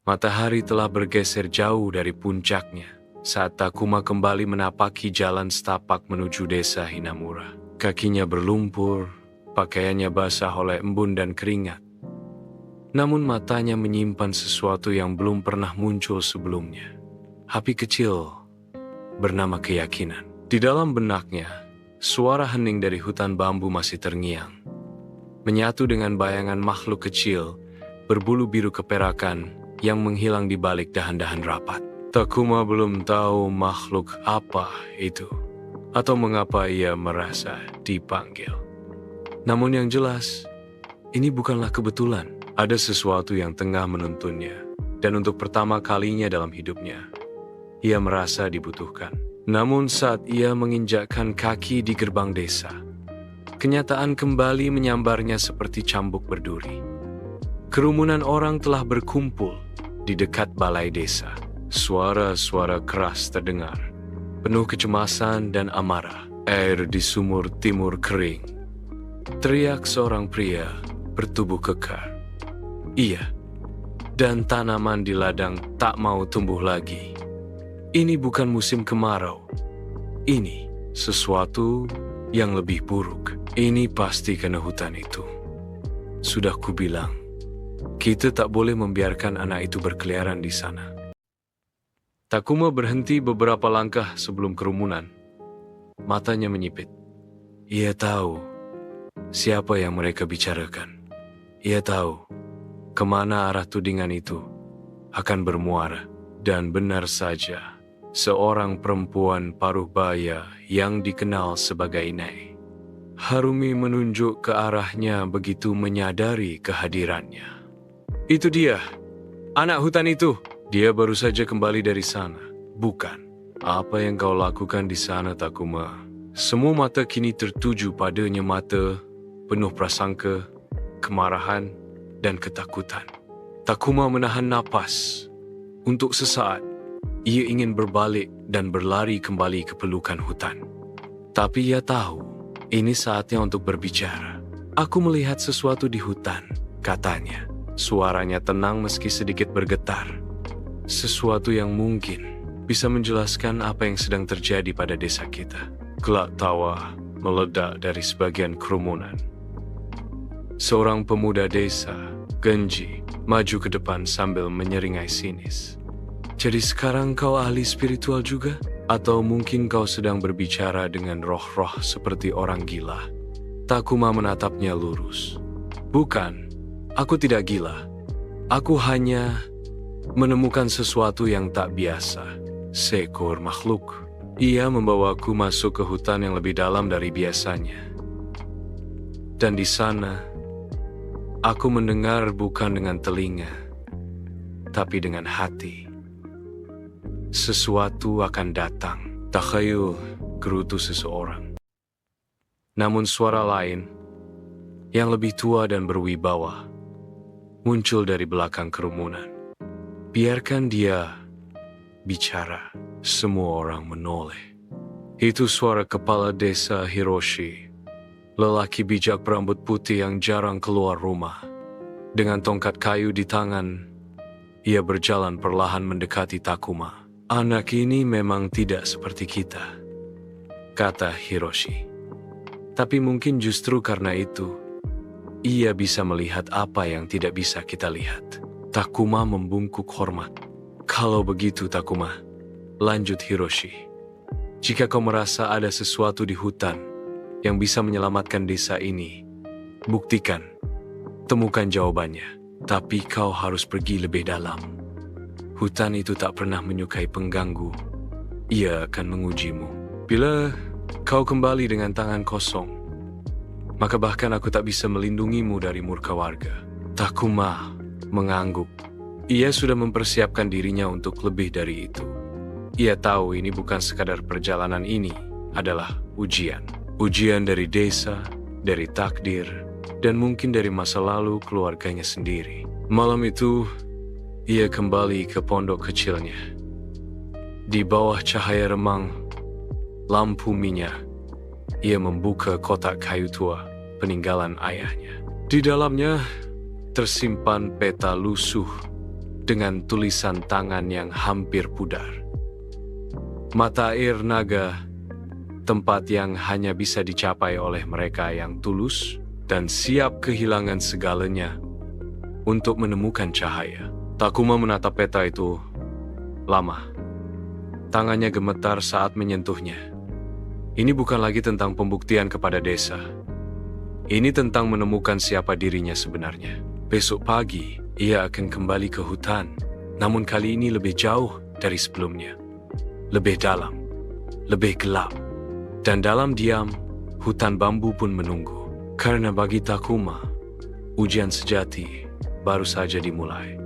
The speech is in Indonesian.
Matahari telah bergeser jauh dari puncaknya saat Takuma kembali menapaki jalan setapak menuju desa Hinamura. Kakinya berlumpur, pakaiannya basah oleh embun dan keringat. Namun matanya menyimpan sesuatu yang belum pernah muncul sebelumnya. Api kecil bernama keyakinan. Di dalam benaknya, suara hening dari hutan bambu masih terngiang. Menyatu dengan bayangan makhluk kecil berbulu biru keperakan yang menghilang di balik dahan-dahan rapat. Takuma belum tahu makhluk apa itu atau mengapa ia merasa dipanggil. Namun yang jelas, ini bukanlah kebetulan. Ada sesuatu yang tengah menuntunnya, dan untuk pertama kalinya dalam hidupnya, ia merasa dibutuhkan. Namun saat ia menginjakkan kaki di gerbang desa, kenyataan kembali menyambarnya seperti cambuk berduri. Kerumunan orang telah berkumpul di dekat balai desa. Suara-suara keras terdengar, penuh kecemasan dan amarah. Air di sumur timur kering. Teriak seorang pria bertubuh kekar. Iya, dan tanaman di ladang tak mau tumbuh lagi. Ini bukan musim kemarau. Ini sesuatu yang lebih buruk. Ini pasti karena hutan itu. Sudah kubilang, kita tak boleh membiarkan anak itu berkeliaran di sana. Takuma berhenti beberapa langkah sebelum kerumunan. Matanya menyipit. Ia tahu siapa yang mereka bicarakan. Ia tahu kemana arah tudingan itu akan bermuara. Dan benar saja, seorang perempuan paruh baya yang dikenal sebagai Nei. Harumi menunjuk ke arahnya begitu menyadari kehadirannya. Itu dia, anak hutan itu. Dia baru saja kembali dari sana. Bukan. Apa yang kau lakukan di sana, Takuma? Semua mata kini tertuju padanya, mata penuh prasangka, kemarahan, dan ketakutan. Takuma menahan napas. Untuk sesaat, ia ingin berbalik dan berlari kembali ke pelukan hutan. Tapi ia tahu, ini saatnya untuk berbicara. Aku melihat sesuatu di hutan, katanya. Suaranya tenang meski sedikit bergetar. Sesuatu yang mungkin bisa menjelaskan apa yang sedang terjadi pada desa kita. Gelak tawa meledak dari sebagian kerumunan. Seorang pemuda desa, Genji, maju ke depan sambil menyeringai sinis. Jadi sekarang kau ahli spiritual juga? Atau mungkin kau sedang berbicara dengan roh-roh seperti orang gila? Takuma menatapnya lurus. Bukan, aku tidak gila. Aku hanya menemukan sesuatu yang tak biasa. Seekor makhluk. Ia membawaku masuk ke hutan yang lebih dalam dari biasanya. Dan di sana, aku mendengar bukan dengan telinga, tapi dengan hati. Sesuatu akan datang. Takhayul, gerutu seseorang. Namun suara lain, yang lebih tua dan berwibawa, muncul dari belakang kerumunan. Biarkan dia bicara. Semua orang menoleh. Itu suara kepala desa Hiroshi, lelaki bijak berambut putih yang jarang keluar rumah. Dengan tongkat kayu di tangan, ia berjalan perlahan mendekati Takuma. Anak ini memang tidak seperti kita, kata Hiroshi. Tapi mungkin justru karena itu, ia bisa melihat apa yang tidak bisa kita lihat. Takuma membungkuk hormat. Kalau begitu, Takuma, lanjut Hiroshi. Jika kau merasa ada sesuatu di hutan yang bisa menyelamatkan desa ini, buktikan, temukan jawabannya. Tapi kau harus pergi lebih dalam. Hutan itu tak pernah menyukai pengganggu. Ia akan mengujimu. Bila kau kembali dengan tangan kosong, maka bahkan aku tak bisa melindungimu dari murka warga. Takuma mengangguk. Ia sudah mempersiapkan dirinya untuk lebih dari itu. Ia tahu ini bukan sekadar perjalanan, ini adalah ujian. Ujian dari desa, dari takdir, dan mungkin dari masa lalu keluarganya sendiri. Malam itu, ia kembali ke pondok kecilnya. Di bawah cahaya remang lampu minyak, ia membuka kotak kayu tua peninggalan ayahnya. Di dalamnya tersimpan peta lusuh dengan tulisan tangan yang hampir pudar. Mata air naga, tempat yang hanya bisa dicapai oleh mereka yang tulus dan siap kehilangan segalanya untuk menemukan cahaya. Takuma menatap peta itu lama. Tangannya gemetar saat menyentuhnya. Ini bukan lagi tentang pembuktian kepada desa. Ini tentang menemukan siapa dirinya sebenarnya. Besok pagi, ia akan kembali ke hutan. Namun kali ini lebih jauh dari sebelumnya. Lebih dalam, lebih gelap. Dan dalam diam, hutan bambu pun menunggu. Karena bagi Takuma, ujian sejati baru saja dimulai.